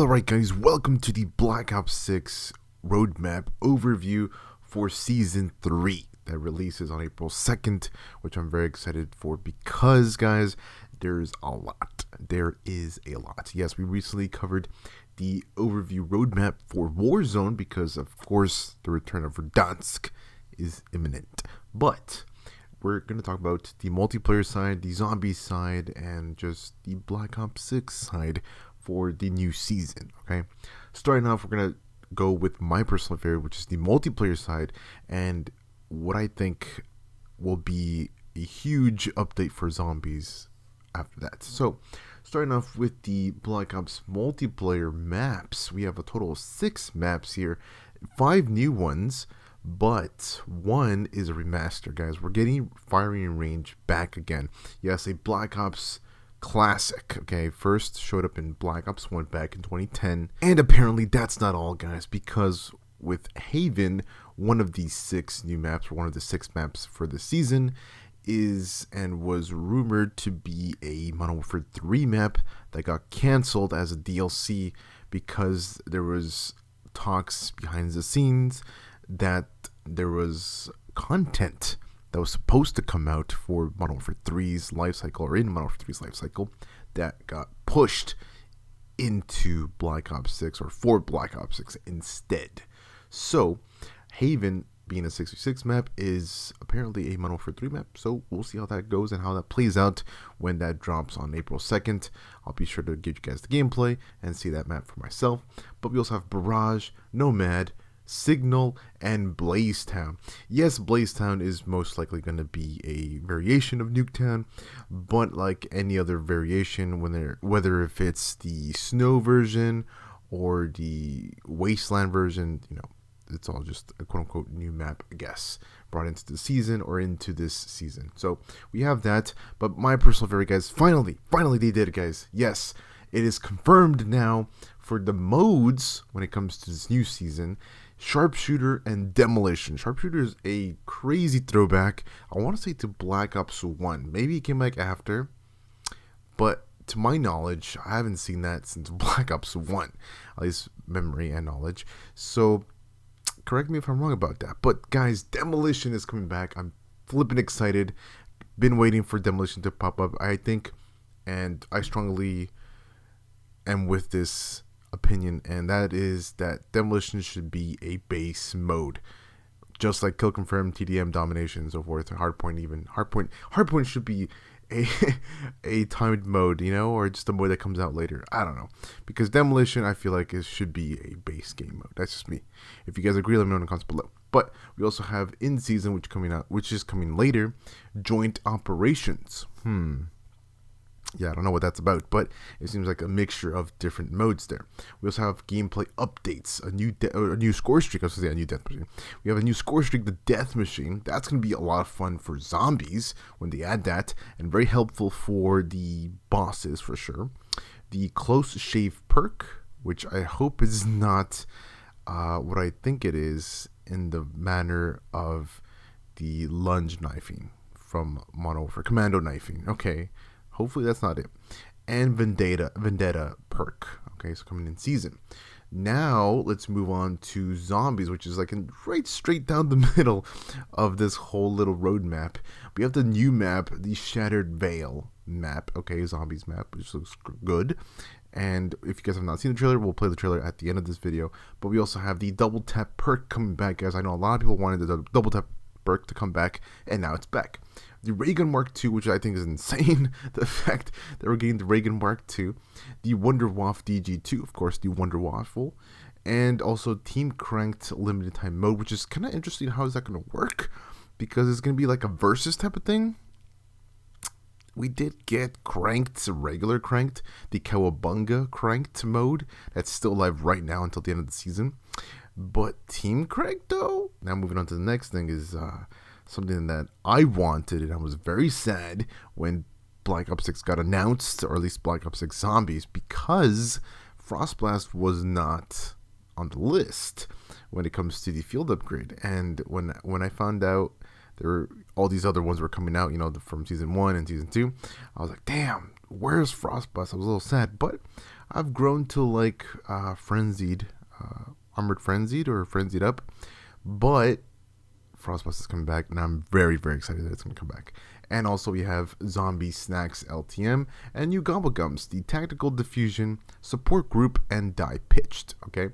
Alright guys, welcome to the Black Ops 6 roadmap overview for Season 3 that releases on April 2nd, which I'm very excited for because, guys, there's a lot. There is a lot. Yes, we recently covered the overview roadmap for Warzone because, of course, the return of Verdansk is imminent. But we're going to talk about the multiplayer side, the zombie side, and just the Black Ops 6 side for the new season. Okay, starting off, we're gonna go with my personal favorite, which is the multiplayer side, and what I think will be a huge update for zombies after that. So, starting off with the Black Ops multiplayer maps, we have a total of 6 maps here, 5 new ones, but one is a remaster, guys. We're getting firing range back again. Yes, a Black Ops classic, okay, first showed up in Black Ops 1 back in 2010, and apparently that's not all, guys, because with Haven, one of the 6 new maps, or one of the 6 maps for the season, is and was rumored to be a Modern Warfare 3 map that got cancelled as a DLC because there was talks behind the scenes that there was content that was supposed to come out for Modern Warfare 3's lifecycle, or in Modern Warfare 3's lifecycle, that got pushed into Black Ops 6, or for Black Ops 6 instead. So, Haven, being a 6v6 map, is apparently a Modern Warfare 3 map, so we'll see how that goes and how that plays out when that drops on April 2nd. I'll be sure to give you guys the gameplay and see that map for myself. But we also have Barrage, Nomad, Signal, and Blazetown. Yes, Blazetown is most likely going to be a variation of Nuketown, but like any other variation, whether if it's the snow version or the wasteland version, it's all just a quote-unquote new map, I guess, brought into the season or into this season. So we have that, but my personal favorite, guys, finally they did it, guys. Yes, it is confirmed now for the modes when it comes to this new season. Sharpshooter and Demolition. Sharpshooter is a crazy throwback, I want to say, to Black Ops 1. Maybe it came back after, but to my knowledge, I haven't seen that since Black Ops 1, at least memory and knowledge. So correct me if I'm wrong about that. But guys, Demolition is coming back. I'm flipping excited. Been waiting for Demolition to pop up, I think, and I strongly am with this opinion, and that is that Demolition should be a base mode, just like Kill Confirm, TDM, Domination, and so forth. Hardpoint should be a timed mode, or just a mode that comes out later. I don't know, because Demolition, I feel like it should be a base game mode. That's just me. If you guys agree, let me know in the comments below. But we also have in season, which is coming later, Joint Operations. Yeah, I don't know what that's about, but it seems like a mixture of different modes there. We also have gameplay updates, a new score streak. I was going to say a new death machine. We have a new score streak, the death machine. That's going to be a lot of fun for zombies when they add that, and very helpful for the bosses for sure. The close shave perk, which I hope is not what I think it is, in the manner of the lunge knifing from Modern Warfare, commando knifing. Okay. Hopefully that's not it. And Vendetta perk. Okay, so coming in season. Now let's move on to zombies, which is like right straight down the middle of this whole little roadmap. We have the new map, the Shattered Veil map. Okay, zombies map, which looks good. And if you guys have not seen the trailer, we'll play the trailer at the end of this video. But we also have the double tap perk coming back, guys. I know a lot of people wanted the double tap perk to come back, and now it's back. The Ray Gun Mark II, which I think is insane, the fact that we're getting the Ray Gun Mark II, the Wonderwaff DG2, of course, the Wonder Waffle, and also Team Cranked Limited Time Mode, which is kind of interesting. How is that going to work? Because it's going to be like a versus type of thing. We did get Cranked, regular Cranked, the Cowabunga Cranked mode, that's still live right now until the end of the season. But Team Cranked, though? Now moving on to the next thing is something that I wanted, and I was very sad when Black Ops 6 got announced, or at least Black Ops 6 Zombies, because Frostblast was not on the list when it comes to the field upgrade. And when I found out there were all these other ones were coming out, from season 1 and season 2, I was like, damn, where's Frostbust? I was a little sad, but I've grown to like Frenzied, Armored Frenzied or Frenzied Up. But Frostbust is coming back, and I'm very, very excited that it's going to come back. And also we have Zombie Snacks LTM and new Gobblegums, the Tactical Diffusion, Support Group, and Die Pitched, okay?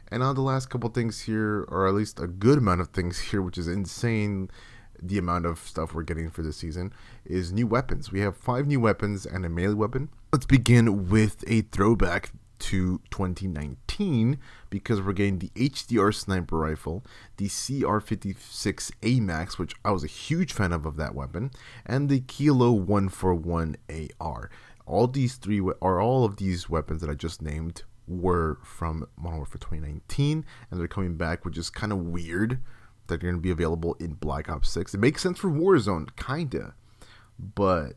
And on the last couple things here, or at least a good amount of things here, which is insane, the amount of stuff we're getting for this season, is new weapons. We have 5 new weapons and a melee weapon. Let's begin with a throwback to 2019 because we're getting the HDR sniper rifle, the CR56 AMAX, which I was a huge fan of that weapon, and the Kilo 141 AR. All of these weapons that I just named were from Modern Warfare 2019, and they're coming back, which is kind of weird. They're going to be available in Black Ops 6. It makes sense for Warzone, kinda. But,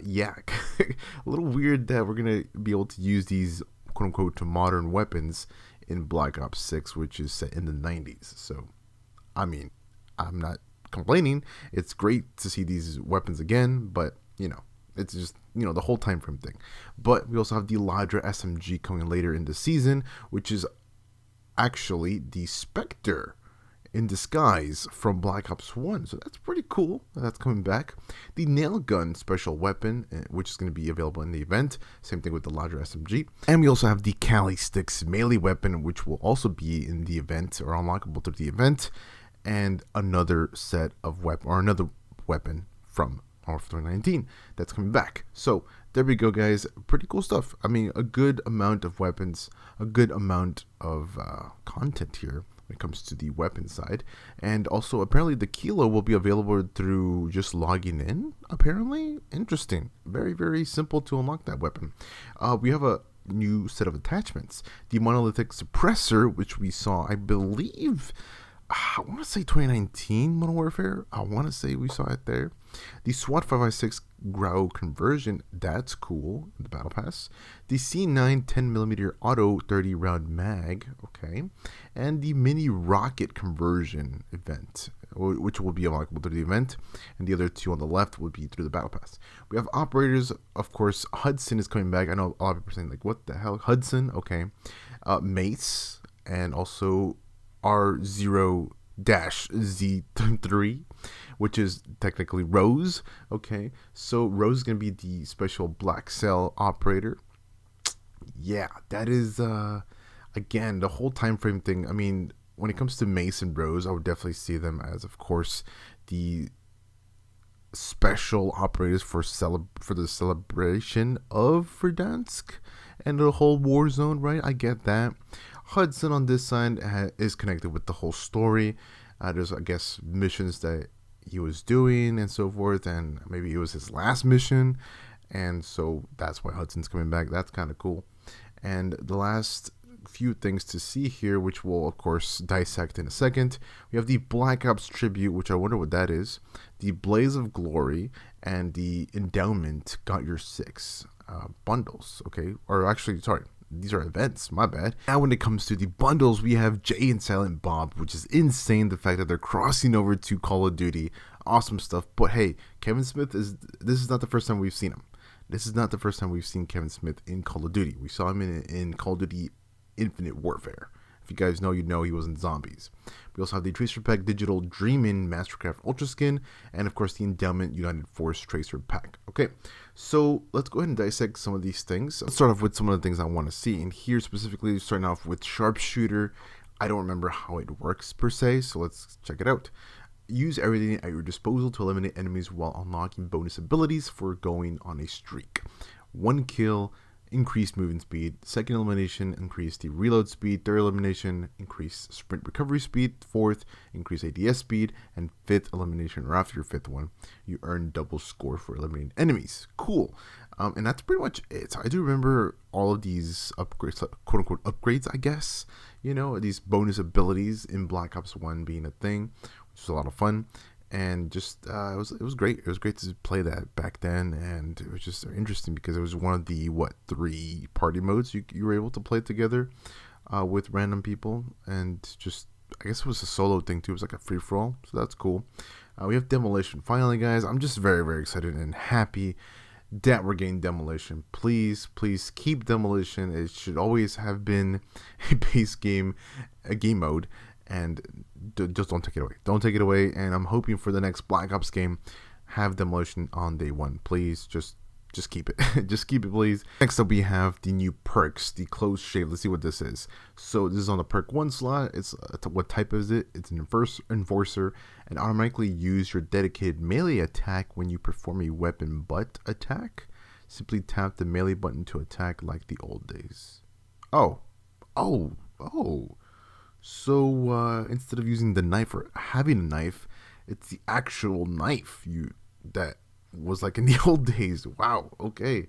yeah, a little weird that we're going to be able to use these quote-unquote to modern weapons in Black Ops 6, which is set in the 90s. So, I mean, I'm not complaining. It's great to see these weapons again, but, it's just, the whole time frame thing. But we also have the Ladra SMG coming later in the season, which is actually the Spectre in disguise from Black Ops 1. So that's pretty cool. That's coming back. The nail gun special weapon, which is going to be available in the event. Same thing with the Ladra SMG. And we also have the Cali Sticks melee weapon, which will also be in the event or unlockable through the event. And another set of another weapon from 2019 that's coming back. So there we go, guys. Pretty cool stuff. I mean, a good amount of weapons, a good amount of content here when it comes to the weapon side. And also apparently the Kilo will be available through just logging in, apparently. Interesting. Very, very simple to unlock that weapon. We have a new set of attachments. The monolithic suppressor, which we saw, I believe, I want to say 2019 Modern Warfare. I want to say we saw it there. The SWAT 556 Grau conversion, that's cool, the Battle Pass. The C9 10mm auto 30 round mag, okay. And the mini rocket conversion event, which will be unlockable through the event. And the other 2 on the left will be through the Battle Pass. We have operators, of course. Hudson is coming back. I know a lot of people are saying, like, what the hell? Hudson, okay. Mace, and also R0-Z3, which is technically Rose. Okay, so Rose is going to be the special black cell operator. Yeah, that is, again, the whole time frame thing. I mean, when it comes to Mace and Rose, I would definitely see them as, of course, the special operators for the celebration of Verdansk and the whole war zone, right? I get that. Hudson on this side is connected with the whole story. There's, I guess, missions that he was doing and so forth, and maybe it was his last mission, and so that's why Hudson's coming back. That's kind of cool. And the last few things to see here, which we'll of course dissect in a second. We have the Black Ops tribute, which I wonder what that is, the Blaze of Glory, and the Endowment Got Your 6 bundles. Okay, or actually, sorry, these are events, my bad. Now when it comes to the bundles, we have Jay and Silent Bob, which is insane, the fact that they're crossing over to Call of Duty. Awesome stuff. But hey, Kevin Smith this is not the first time we've seen him. This is not the first time we've seen Kevin Smith in Call of Duty. We saw him in Call of Duty Infinite Warfare. If you guys know, you know he was in Zombies. We also have the Tracer Pack Digital Dreamin' Mastercraft Ultra Skin, and of course the Endowment United Force Tracer Pack. Okay, so let's go ahead and dissect some of these things. Let's start off with some of the things I want to see. And here specifically, starting off with Sharpshooter. I don't remember how it works per se, so let's check it out. Use everything at your disposal to eliminate enemies while unlocking bonus abilities for going on a streak. 1 kill, increased movement speed. Second elimination, increase the reload speed. Third elimination, increase sprint recovery speed. Fourth, increase ADS speed. And fifth elimination, or after your fifth one, you earn double score for eliminating enemies. Cool. And that's pretty much it. I do remember all of these upgrades, quote unquote upgrades, I guess. You know, these bonus abilities in Black Ops 1 being a thing, which was a lot of fun. And just it was great. It was great to play that back then, and it was just interesting because it was one of the 3 party modes you were able to play together with random people, and just I guess it was a solo thing too. It was like a free for all, so that's cool. We have Demolition finally, guys. I'm just very, very excited and happy that we're getting demolition. Please, please keep demolition. It should always have been a base game, a game mode, and just don't take it away. Don't take it away. And I'm hoping for the next Black Ops game, have demolition on day one. Please, just keep it. Just keep it, please. Next up, we have the new perks, the close shave. Let's see what this is. So this is on the perk 1 slot. It's what type is it? It's an enforcer, and automatically use your dedicated melee attack when you perform a weapon butt attack. Simply tap the melee button to attack like the old days. Oh. So instead of using the knife or having a knife, it's the actual knife that was like in the old days. Wow, okay,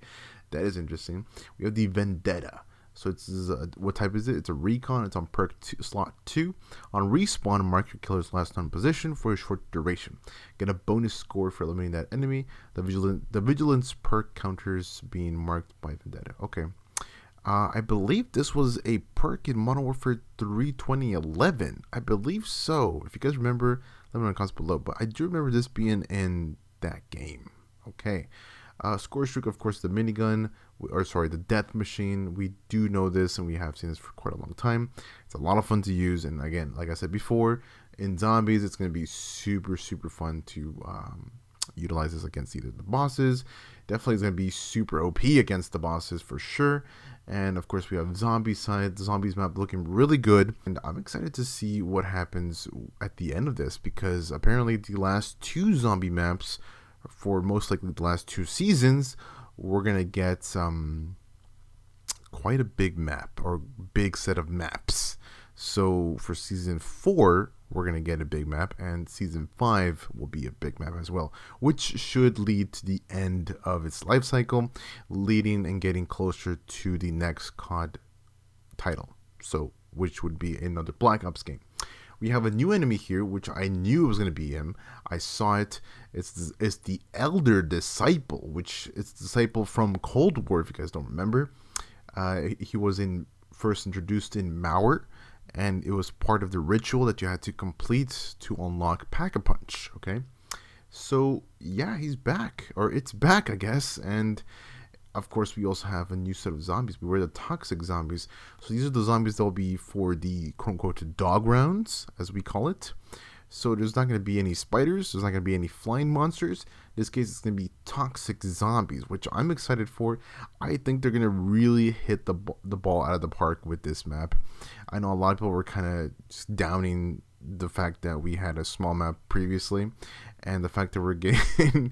that is interesting. We have the Vendetta. So it's what type is it? It's a recon. It's on perk slot 2. On respawn, mark your killer's last known position for a short duration. Get a bonus score for eliminating that enemy. The vigilance perk counters being marked by Vendetta. Okay. I believe this was a perk in Modern Warfare 3 2011. I believe so. If you guys remember, let me know in the comments below. But I do remember this being in that game. Okay. Score streak, of course, the minigun, the death machine. We do know this, and we have seen this for quite a long time. It's a lot of fun to use, and again, like I said before, in zombies, it's going to be super, super fun to utilize this against either the bosses. Definitely is going to be super OP against the bosses for sure. And of course, we have zombie side, the zombies map looking really good. And I'm excited to see what happens at the end of this, because apparently the last 2 zombie maps, for most likely the last 2 seasons, we're going to get quite a big map, or big set of maps. So for season 4, we're going to get a big map, and season 5 will be a big map as well, which should lead to the end of its life cycle, leading and getting closer to the next COD title, so which would be another Black Ops game. We have a new enemy here, which I knew was going to be him. I saw it. It's the Elder Disciple, which is Disciple from Cold War, if you guys don't remember. He was first introduced in Mauer, and it was part of the ritual that you had to complete to unlock Pack-a-Punch, okay? So, yeah, he's back, or it's back, I guess, and of course, we also have a new set of zombies. We were the toxic zombies. So these are the zombies that will be for the quote-unquote dog rounds, as we call it. So there's not going to be any spiders. There's not going to be any flying monsters. In this case, it's going to be toxic zombies, which I'm excited for. I think they're going to really hit the ball out of the park with this map. I know a lot of people were kind of just downing the fact that we had a small map previously, and the fact that we're getting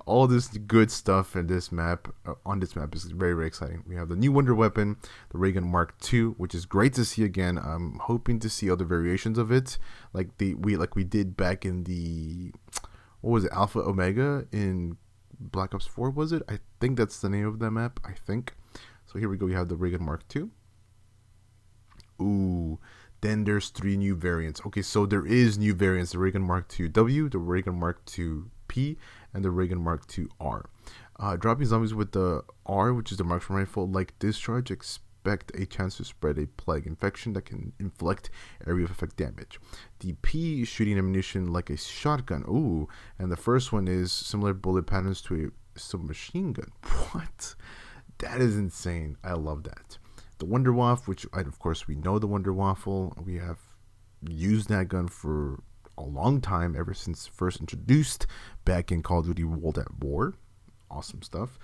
all this good stuff in this map, on this map, is very, very exciting. We have the new wonder weapon, the ray gun Mark II, which is great to see again. I'm hoping to see other variations of it, like we did back in the, what was it, Alpha Omega in Black Ops 4, was it? I think that's the name of that map, I think. So here we go, we have the ray gun Mark II. Ooh. Then there's 3 new variants. Okay, so there is new variants: the ray gun Mark II W, the ray gun Mark II P, and the ray gun Mark II R. Dropping zombies with the R, which is the marksman rifle, like discharge, expect a chance to spread a plague infection that can inflict area of effect damage. The P is shooting ammunition like a shotgun. Ooh, and the first one is similar bullet patterns to a submachine gun. What? That is insane. I love that. The Wonder Waffle, which of course we know the Wonder Waffle. We have used that gun for a long time, ever since first introduced back in Call of Duty World at War. Awesome stuff.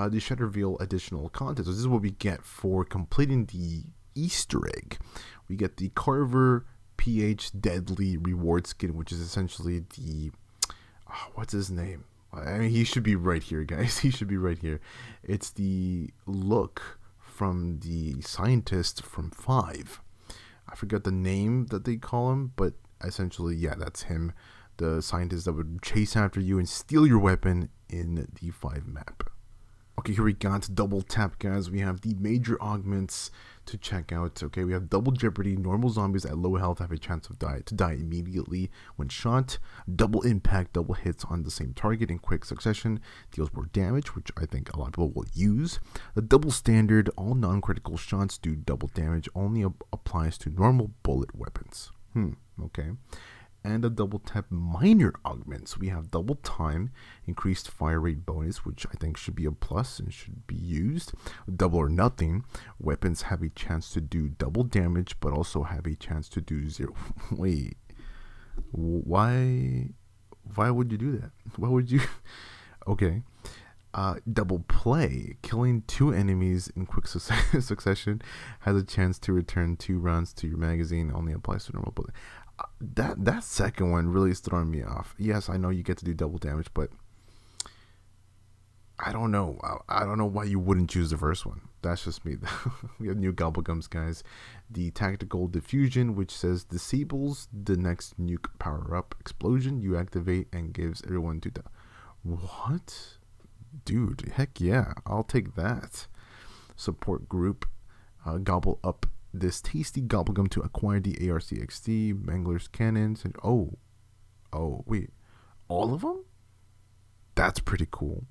These should reveal additional content. So this is what we get for completing the Easter egg. We get the Carver PH Deadly reward skin, which is essentially the what's his name? I mean, he should be right here, guys. He should be right here. It's the look from the scientist from 5. I forgot the name that they call him, but essentially, yeah, that's him. The scientist that would chase after you and steal your weapon in the 5 map. Okay, here we got double tap, guys. We have the major augments to check out. Okay, we have double jeopardy. Normal zombies at low health have a chance of to die immediately when shot. Double impact, double hits on the same target in quick succession deals more damage, which I think a lot of people will use. The double standard, all non-critical shots do double damage, only applies to normal bullet weapons. Okay. and a double tap minor augment. So we have double time, increased fire rate bonus, which I think should be a plus and should be used. Double or nothing. Weapons have a chance to do double damage, but also have a chance to do zero. Wait, why would you do that? Why would you? Okay. Double play. Killing 2 enemies in quick succession has a chance to return 2 rounds to your magazine. Only applies to normal play. That second one really is throwing me off. Yes, I know you get to do double damage, but I don't know. I don't know why you wouldn't choose the first one. That's just me. We have new Gobblegums, guys. The tactical diffusion, which says disables the next nuke power-up explosion you activate and gives everyone to die. What? Dude, heck yeah. I'll take that. Support group. Gobble up this tasty Gobblegum to acquire the ARCXD, Mangler's Cannons, and wait. All of them? That's pretty cool.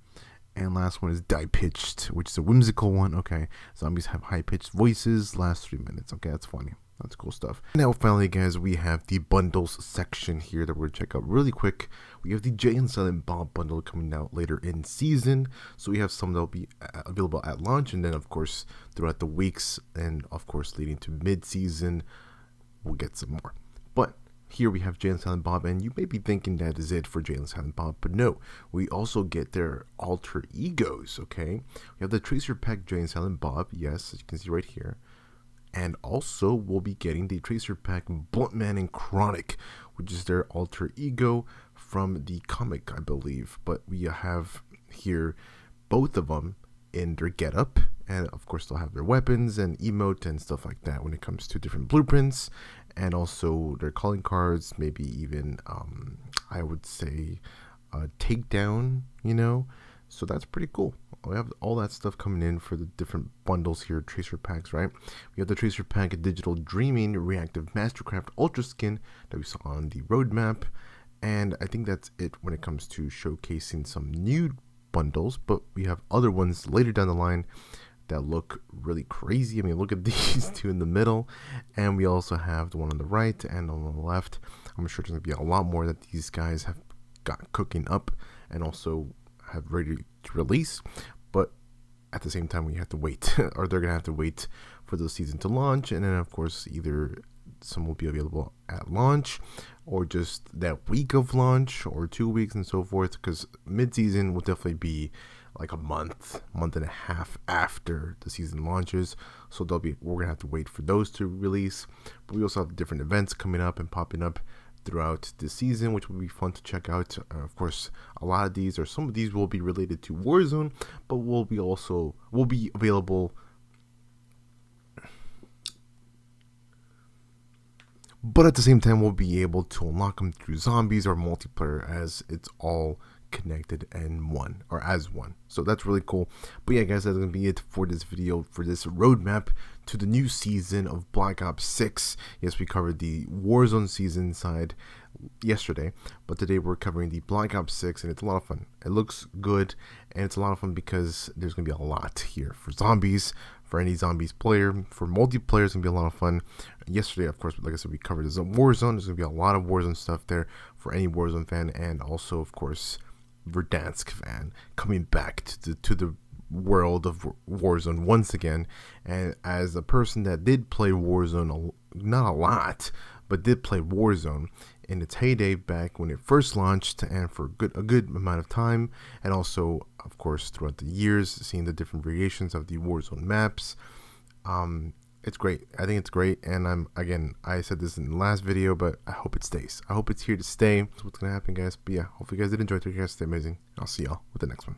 And last one is die-pitched, which is a whimsical one. Okay, zombies have high-pitched voices, last 3 minutes. Okay, that's funny. That's cool stuff. Now, finally, guys, we have the bundles section here that we're going to check out really quick. We have the Jay and Silent Bob bundle coming out later in season. So we have some that will be available at launch, and then, of course, throughout the weeks, and, of course, leading to mid-season, we'll get some more. But here we have Jay and Silent Bob, and you may be thinking that is it for Jay and Silent Bob, but no, we also get their alter egos, okay? We have the Tracer Pack Jay and Silent Bob, yes, as you can see right here. And also, we'll be getting the Tracer Pack Bluntman and Chronic, which is their alter ego from the comic, I believe. But we have here both of them in their getup, and of course they'll have their weapons and emote and stuff like that when it comes to different blueprints, and also their calling cards, maybe even I would say a takedown, you know. So that's pretty cool. We have all that stuff coming in for the different bundles here, Tracer Packs, right? We have the Tracer Pack Digital Dreaming Reactive Mastercraft Ultra Skin that we saw on the roadmap. And I think that's it when it comes to showcasing some new bundles, but we have other ones later down the line that look really crazy. I mean, look at these two in the middle, and we also have the one on the right and on the left. I'm sure there's going to be a lot more that these guys have got cooking up and also have ready to release, but at the same time we have to wait or they're gonna have to wait for the season to launch, and then of course either some will be available at launch or just that week of launch or 2 weeks and so forth, because mid-season will definitely be like a month and a half after the season launches, so we're gonna have to wait for those to release. But we also have different events coming up and popping up throughout the season, which will be fun to check out. Of course, a lot of these or some of these will be related to Warzone, but will be available. But at the same time, we'll be able to unlock them through zombies or multiplayer, as it's all connected and one, or as one. So that's really cool. But yeah, guys, that's gonna be it for this video, for this roadmap to the new season of Black Ops 6. Yes, we covered the Warzone season side yesterday, but today we're covering the Black Ops 6, and it's a lot of fun. It looks good, and it's a lot of fun because there's gonna be a lot here for zombies, for any zombies player, for multiplayer. It's gonna be a lot of fun. Yesterday, of course, like I said, we covered the Warzone. There's gonna be a lot of Warzone stuff there for any Warzone fan, and also, of course, Verdansk fan coming back to the world of Warzone once again. And as a person that did play Warzone, not a lot, but did play Warzone in its heyday back when it first launched, and for a good amount of time, and also of course throughout the years, seeing the different variations of the Warzone maps, it's great. I think it's great, and I said this in the last video, but I hope it stays. I hope it's here to stay. That's what's gonna happen, guys. But yeah, hopefully you guys did enjoy it. You guys stay amazing. I'll see y'all with the next one.